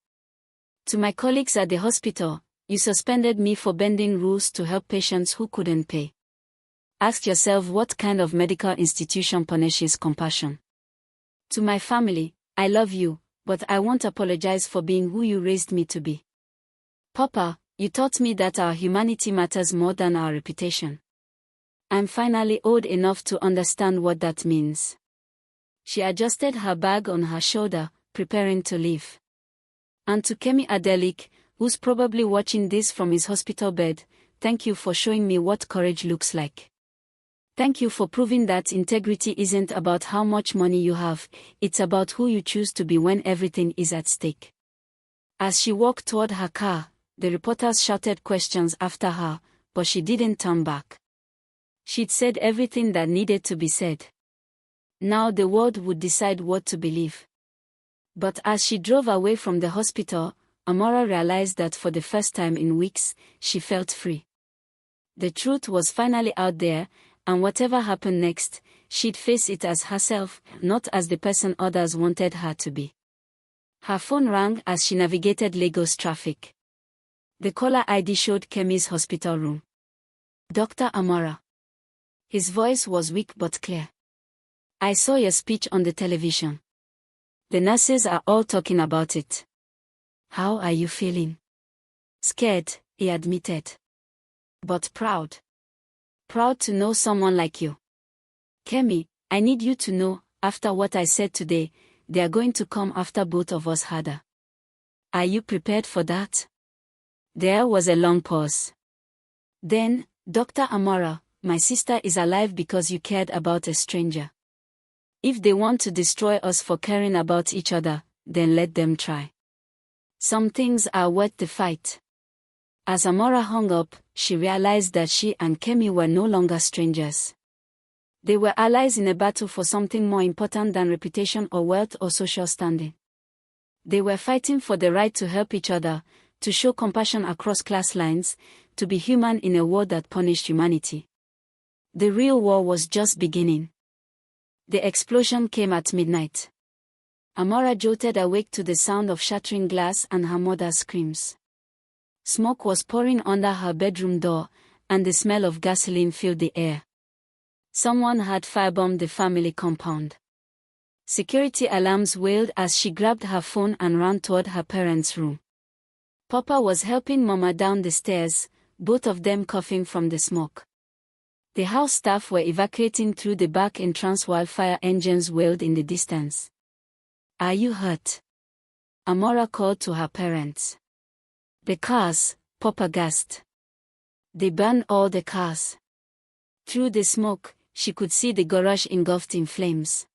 To my colleagues at the hospital, you suspended me for bending rules to help patients who couldn't pay. Ask yourself what kind of medical institution punishes compassion. To my family, I love you, but I won't apologize for being who you raised me to be. Papa, you taught me that our humanity matters more than our reputation. I'm finally old enough to understand what that means. She adjusted her bag on her shoulder, preparing to leave. And to Kemi Adeleke, who's probably watching this from his hospital bed, thank you for showing me what courage looks like. Thank you for proving that integrity isn't about how much money you have, it's about who you choose to be when everything is at stake. As she walked toward her car, the reporters shouted questions after her, but she didn't turn back. She'd said everything that needed to be said. Now the world would decide what to believe. But as she drove away from the hospital, Amara realized that for the first time in weeks, she felt free. The truth was finally out there, and whatever happened next, she'd face it as herself, not as the person others wanted her to be. Her phone rang as she navigated Lagos traffic. The caller ID showed Kemi's hospital room. Dr. Amara. His voice was weak but clear. I saw your speech on the television. The nurses are all talking about it. How are you feeling? Scared, he admitted. But proud. Proud to know someone like you. Kemi, I need you to know, after what I said today, they are going to come after both of us harder. Are you prepared for that? There was a long pause. Then, Dr. Amara, my sister is alive because you cared about a stranger. If they want to destroy us for caring about each other, then let them try. Some things are worth the fight. As Amara hung up, she realized that she and Kemi were no longer strangers. They were allies in a battle for something more important than reputation or wealth or social standing. They were fighting for the right to help each other, to show compassion across class lines, to be human in a war that punished humanity. The real war was just beginning. The explosion came at midnight. Amara jolted awake to the sound of shattering glass and her mother's screams. Smoke was pouring under her bedroom door, and the smell of gasoline filled the air. Someone had firebombed the family compound. Security alarms wailed as she grabbed her phone and ran toward her parents' room. Papa was helping Mama down the stairs, both of them coughing from the smoke. The house staff were evacuating through the back entrance while fire engines wailed in the distance. "Are you hurt?" Amara called to her parents. "The cars," Papa gasped. "They burned all the cars." Through the smoke, she could see the garage engulfed in flames.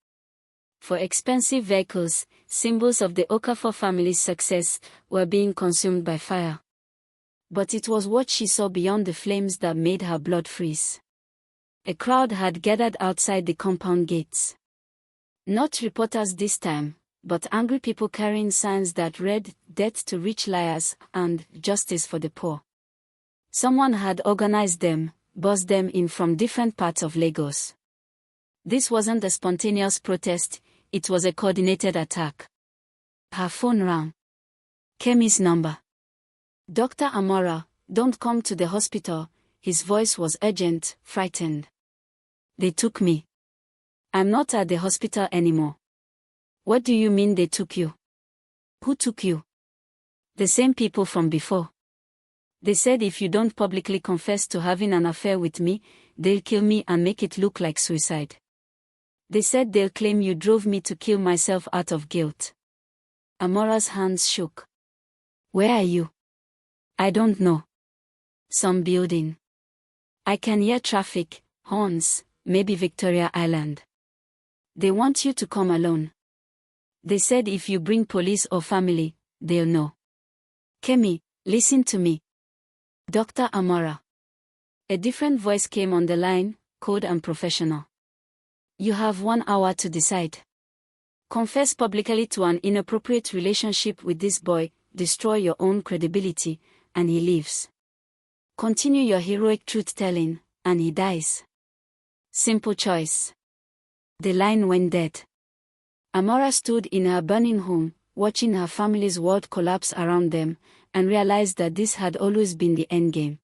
For expensive vehicles, symbols of the Okafor family's success, were being consumed by fire. But it was what she saw beyond the flames that made her blood freeze. A crowd had gathered outside the compound gates. Not reporters this time, but angry people carrying signs that read, "Death to rich liars," and "Justice for the poor." Someone had organized them, bussed them in from different parts of Lagos. This wasn't a spontaneous protest, it was a coordinated attack. Her phone rang. Kemi's number. "Dr. Amara, don't come to the hospital." His voice was urgent, frightened. "They took me. I'm not at the hospital anymore." "What do you mean they took you?" "Who took you?" "The same people from before. They said if you don't publicly confess to having an affair with me, they'll kill me and make it look like suicide. They said they'll claim you drove me to kill myself out of guilt." Amara's hands shook. "Where are you?" "I don't know. Some building. I can hear traffic, horns, maybe Victoria Island. They want you to come alone. They said if you bring police or family, they'll know." "Kemi, listen to me." "Dr. Amara." A different voice came on the line, cold and professional. "You have 1 hour to decide. Confess publicly to an inappropriate relationship with this boy, destroy your own credibility, and he leaves. Continue your heroic truth-telling, and he dies. Simple choice." The line went dead. Amara stood in her burning home, watching her family's world collapse around them, and realized that this had always been the endgame.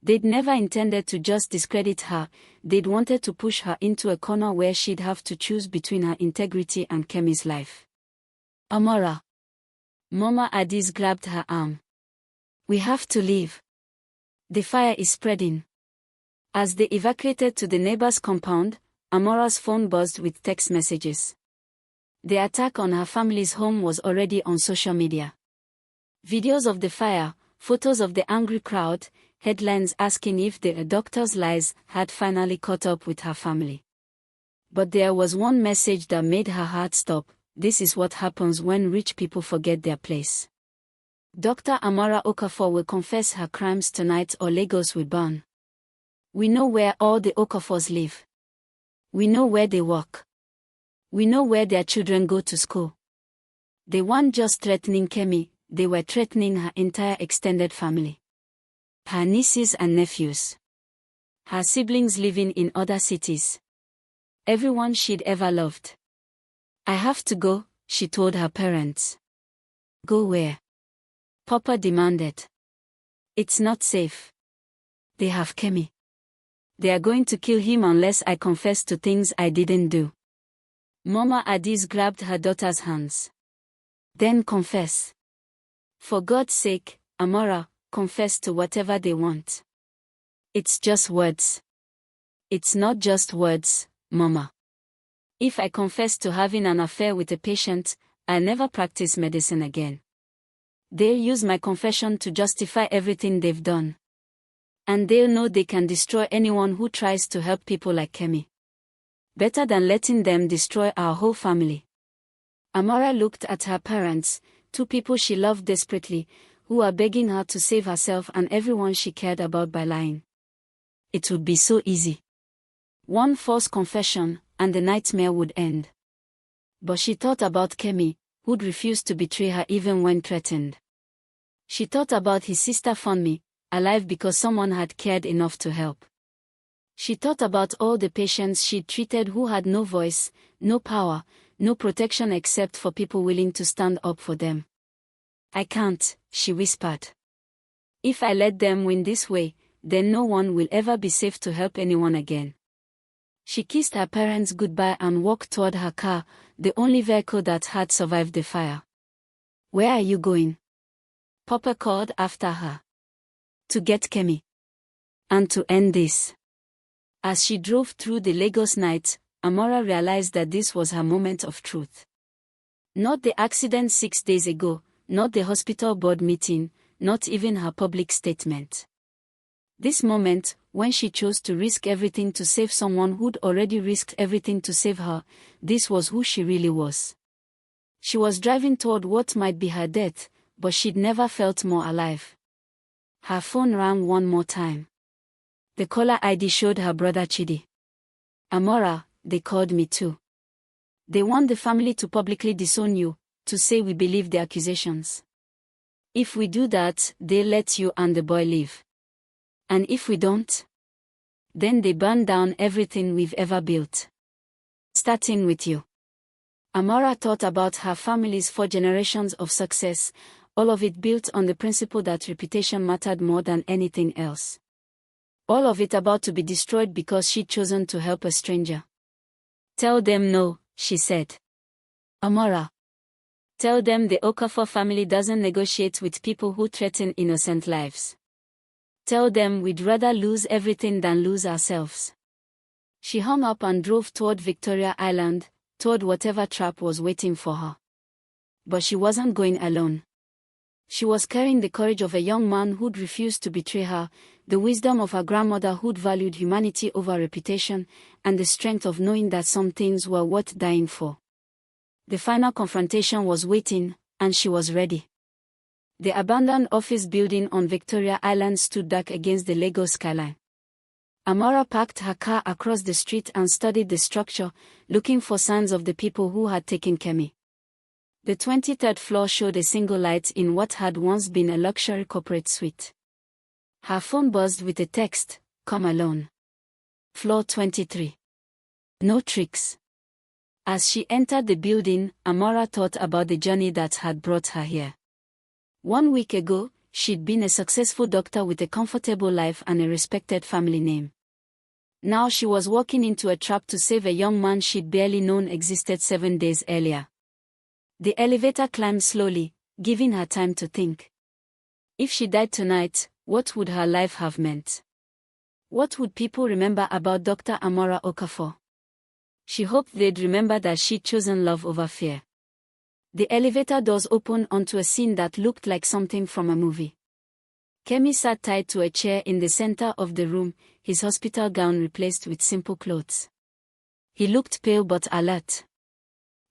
They'd never intended to just discredit her, they'd wanted to push her into a corner where she'd have to choose between her integrity and Kemi's life. "Amara." Mama Addis grabbed her arm. "We have to leave. The fire is spreading." As they evacuated to the neighbor's compound, Amara's phone buzzed with text messages. The attack on her family's home was already on social media. Videos of the fire, photos of the angry crowd, headlines asking if the doctor's lies had finally caught up with her family. But there was one message that made her heart stop: this is what happens when rich people forget their place. Dr. Amara Okafor will confess her crimes tonight or Lagos will burn. We know where all the Okafors live. We know where they work. We know where their children go to school. They weren't just threatening Kemi, they were threatening her entire extended family. Her nieces and nephews. Her siblings living in other cities. Everyone she'd ever loved. "I have to go," she told her parents. "Go where?" Papa demanded. "It's not safe. They have Kemi. They are going to kill him unless I confess to things I didn't do." Mama Addis grabbed her daughter's hands. "Then confess. For God's sake, Amara, confess to whatever they want. It's just words." "It's not just words, Mama. If I confess to having an affair with a patient, I'll never practice medicine again. They'll use my confession to justify everything they've done. And they'll know they can destroy anyone who tries to help people like Kemi. Better than letting them destroy our whole family." Amara looked at her parents, two people she loved desperately, who were begging her to save herself and everyone she cared about by lying. It would be so easy. One false confession, and the nightmare would end. But she thought about Kemi, who'd refuse to betray her even when threatened. She thought about his sister Funmi, alive because someone had cared enough to help. She thought about all the patients she'd treated who had no voice, no power, no protection except for people willing to stand up for them. "I can't," she whispered. "If I let them win this way, then no one will ever be safe to help anyone again." She kissed her parents goodbye and walked toward her car, the only vehicle that had survived the fire. "Where are you going?" Papa called after her. "To get Kemi. And to end this." As she drove through the Lagos night, Amara realized that this was her moment of truth. Not the accident 6 days ago, not the hospital board meeting, not even her public statement. This moment, when she chose to risk everything to save someone who'd already risked everything to save her, this was who she really was. She was driving toward what might be her death, but she'd never felt more alive. Her phone rang one more time. The caller ID showed her brother Chidi. "Amara, they called me too. They want the family to publicly disown you, to say we believe the accusations. If we do that, they'll let you and the boy live. And if we don't, then they burn down everything we've ever built. Starting with you." Amara thought about her family's 4 generations of success, all of it built on the principle that reputation mattered more than anything else. All of it about to be destroyed because she'd chosen to help a stranger. "Tell them no," she said. "Amara. Tell them the Okafor family doesn't negotiate with people who threaten innocent lives. Tell them we'd rather lose everything than lose ourselves." She hung up and drove toward Victoria Island, toward whatever trap was waiting for her. But she wasn't going alone. She was carrying the courage of a young man who'd refused to betray her, the wisdom of her grandmother who'd valued humanity over reputation, and the strength of knowing that some things were worth dying for. The final confrontation was waiting, and she was ready. The abandoned office building on Victoria Island stood dark against the Lagos skyline. Amara parked her car across the street and studied the structure, looking for signs of the people who had taken Kemi. The 23rd floor showed a single light in what had once been a luxury corporate suite. Her phone buzzed with a text, "Come alone. Floor 23. No tricks." As she entered the building, Amara thought about the journey that had brought her here. 1 week ago, she'd been a successful doctor with a comfortable life and a respected family name. Now she was walking into a trap to save a young man she'd barely known existed 7 days earlier. The elevator climbed slowly, giving her time to think. If she died tonight, what would her life have meant? What would people remember about Dr. Amara Okafor? She hoped they'd remember that she'd chosen love over fear. The elevator doors opened onto a scene that looked like something from a movie. Kemi sat tied to a chair in the center of the room, his hospital gown replaced with simple clothes. He looked pale but alert.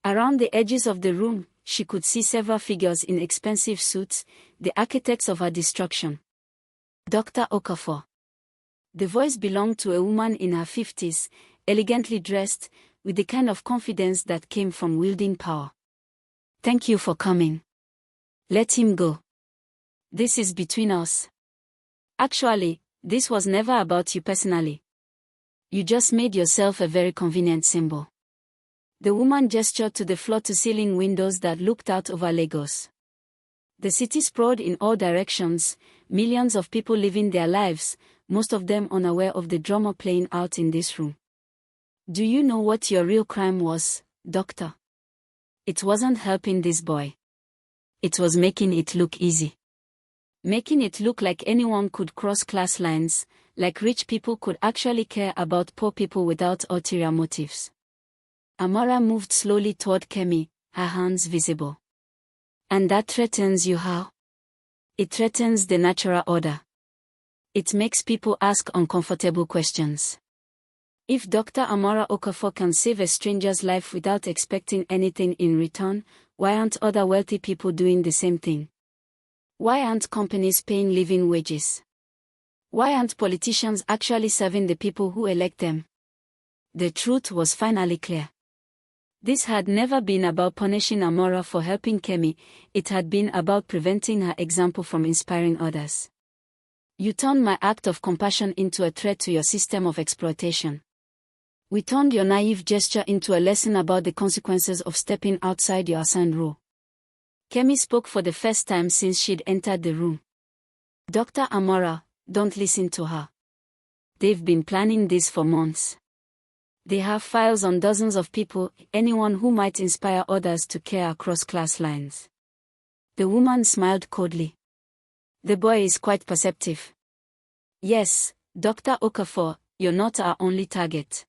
Around the edges of the room, she could see several figures in expensive suits, the architects of her destruction. "Dr. Okafor." The voice belonged to a woman in her 50s, elegantly dressed, with the kind of confidence that came from wielding power. "Thank you for coming. Let him go. This is between us. Actually, this was never about you personally. You just made yourself a very convenient symbol." The woman gestured to the floor-to-ceiling windows that looked out over Lagos. The city sprawled in all directions, millions of people living their lives, most of them unaware of the drama playing out in this room. "Do you know what your real crime was, doctor? It wasn't helping this boy. It was making it look easy. Making it look like anyone could cross class lines, like rich people could actually care about poor people without ulterior motives." Amara moved slowly toward Kemi, her hands visible. "And that threatens you how?" "It threatens the natural order. It makes people ask uncomfortable questions. If Dr. Amara Okafor can save a stranger's life without expecting anything in return, why aren't other wealthy people doing the same thing? Why aren't companies paying living wages? Why aren't politicians actually serving the people who elect them?" The truth was finally clear. This had never been about punishing Amara for helping Kemi, it had been about preventing her example from inspiring others. You turned my act of compassion into a threat to your system of exploitation. We turned your naive gesture into a lesson about the consequences of stepping outside your assigned role. Kemi spoke for the first time since she'd entered the room. Dr. Amara, don't listen to her. They've been planning this for months. They have files on dozens of people, anyone who might inspire others to care across class lines. The woman smiled coldly. The boy is quite perceptive. Yes, Dr. Okafor, you're not our only target.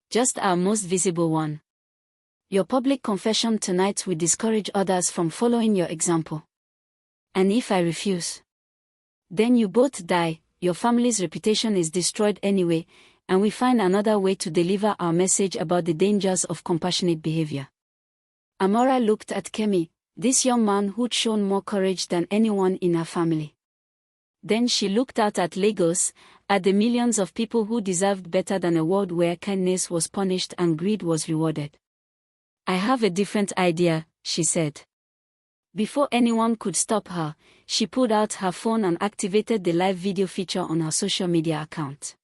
Just our most visible one. Your public confession tonight will discourage others from following your example. And if I refuse? Then you both die, your family's reputation is destroyed anyway, and we find another way to deliver our message about the dangers of compassionate behavior. Amara looked at Kemi, this young man who'd shown more courage than anyone in her family. Then she looked out at Lagos, at the millions of people who deserved better than a world where kindness was punished and greed was rewarded. I have a different idea, she said. Before anyone could stop her, she pulled out her phone and activated the live video feature on her social media account.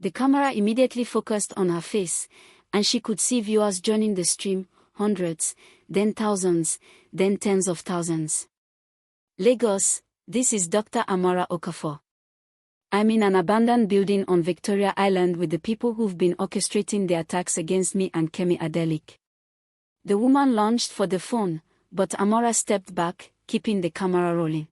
The camera immediately focused on her face, and she could see viewers joining the stream, hundreds, then thousands, then tens of thousands. Lagos, this is Dr. Amara Okafor. I'm in an abandoned building on Victoria Island with the people who've been orchestrating the attacks against me and Kemi Adeleke. The woman lunged for the phone, but Amara stepped back, keeping the camera rolling.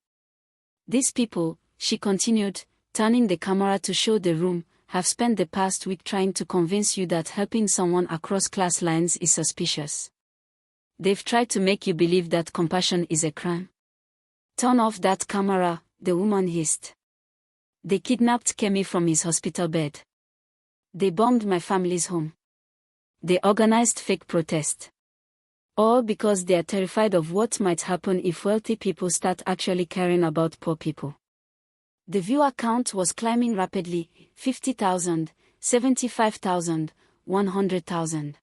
These people, she continued, turning the camera to show the room, have spent the past week trying to convince you that helping someone across class lines is suspicious. They've tried to make you believe that compassion is a crime. Turn off that camera, the woman hissed. They kidnapped Kemi from his hospital bed. They bombed my family's home. They organized fake protest. All because they are terrified of what might happen if wealthy people start actually caring about poor people. The viewer count was climbing rapidly, 50,000, 75,000, 100,000.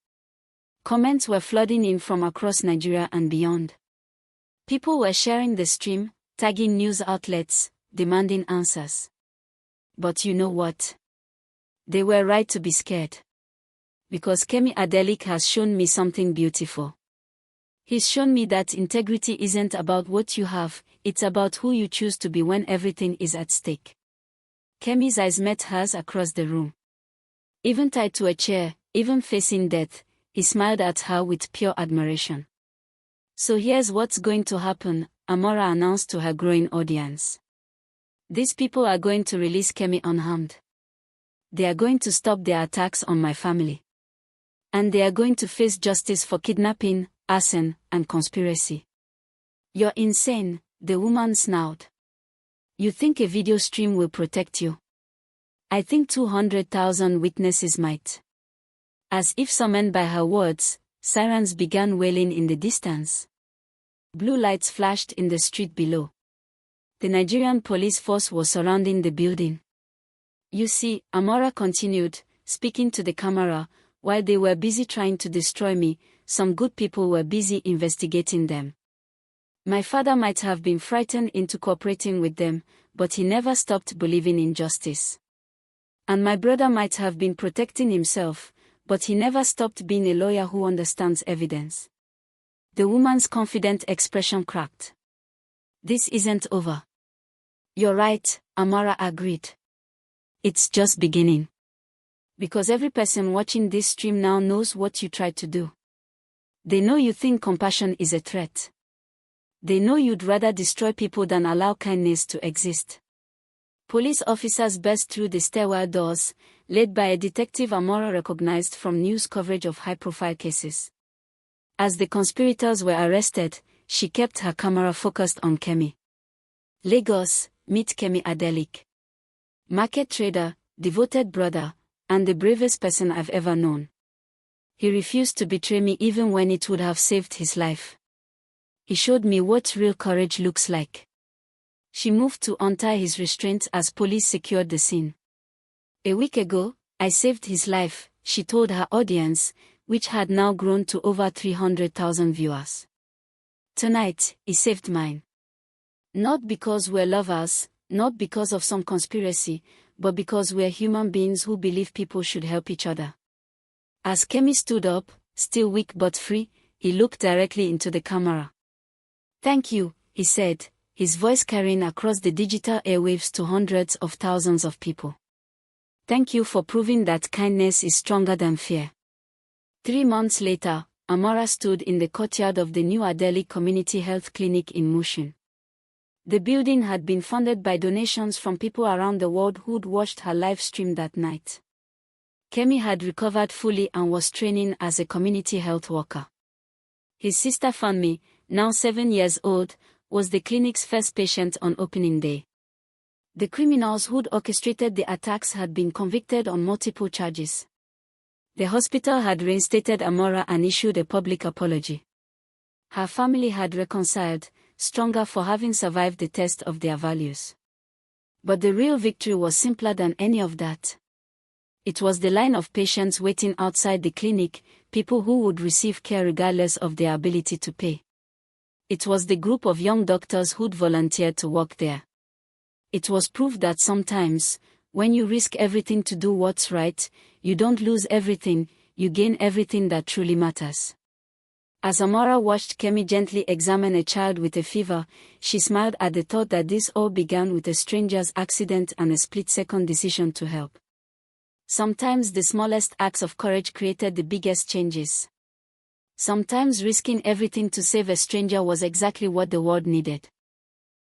Comments were flooding in from across Nigeria and beyond. People were sharing the stream, tagging news outlets, demanding answers. But you know what? They were right to be scared. Because Kemi Adeleke has shown me something beautiful. He's shown me that integrity isn't about what you have, it's about who you choose to be when everything is at stake. Kemi's eyes met hers across the room. Even tied to a chair, even facing death, he smiled at her with pure admiration. So here's what's going to happen, Amara announced to her growing audience. These people are going to release Kemi unharmed. They are going to stop their attacks on my family. And they are going to face justice for kidnapping, arson, and conspiracy. You're insane, the woman snarled. You think a video stream will protect you? I think 200,000 witnesses might. As if summoned by her words, sirens began wailing in the distance. Blue lights flashed in the street below. The Nigerian police force was surrounding the building. You see, Amara continued, speaking to the camera, while they were busy trying to destroy me, some good people were busy investigating them. My father might have been frightened into cooperating with them, but he never stopped believing in justice. And my brother might have been protecting himself, but he never stopped being a lawyer who understands evidence. The woman's confident expression cracked. This isn't over. You're right, Amara agreed. It's just beginning. Because every person watching this stream now knows what you tried to do. They know you think compassion is a threat. They know you'd rather destroy people than allow kindness to exist. Police officers burst through the stairwell doors, led by a detective Amara recognized from news coverage of high-profile cases. As the conspirators were arrested, she kept her camera focused on Kemi. Lagos, meet Kemi Adeleke. Market trader, devoted brother, and the bravest person I've ever known. He refused to betray me even when it would have saved his life. He showed me what real courage looks like. She moved to untie his restraints as police secured the scene. A week ago, I saved his life, she told her audience, which had now grown to over 300,000 viewers. Tonight, he saved mine. Not because we're lovers, not because of some conspiracy, but because we're human beings who believe people should help each other. As Kemi stood up, still weak but free, he looked directly into the camera. "Thank you," he said, his voice carrying across the digital airwaves to hundreds of thousands of people. "Thank you for proving that kindness is stronger than fear." 3 months later, Amara stood in the courtyard of the new Adeleke Community Health Clinic in Mushin. The building had been funded by donations from people around the world who'd watched her live stream that night. Kemi had recovered fully and was training as a community health worker. His sister Fanmi, now 7 years old, was the clinic's first patient on opening day. The criminals who'd orchestrated the attacks had been convicted on multiple charges. The hospital had reinstated Amara and issued a public apology. Her family had reconciled, stronger for having survived the test of their values. But the real victory was simpler than any of that. It was the line of patients waiting outside the clinic, people who would receive care regardless of their ability to pay. It was the group of young doctors who'd volunteered to work there. It was proof that sometimes, when you risk everything to do what's right, you don't lose everything, you gain everything that truly matters. As Amara watched Kemi gently examine a child with a fever, she smiled at the thought that this all began with a stranger's accident and a split-second decision to help. Sometimes the smallest acts of courage created the biggest changes. Sometimes risking everything to save a stranger was exactly what the world needed.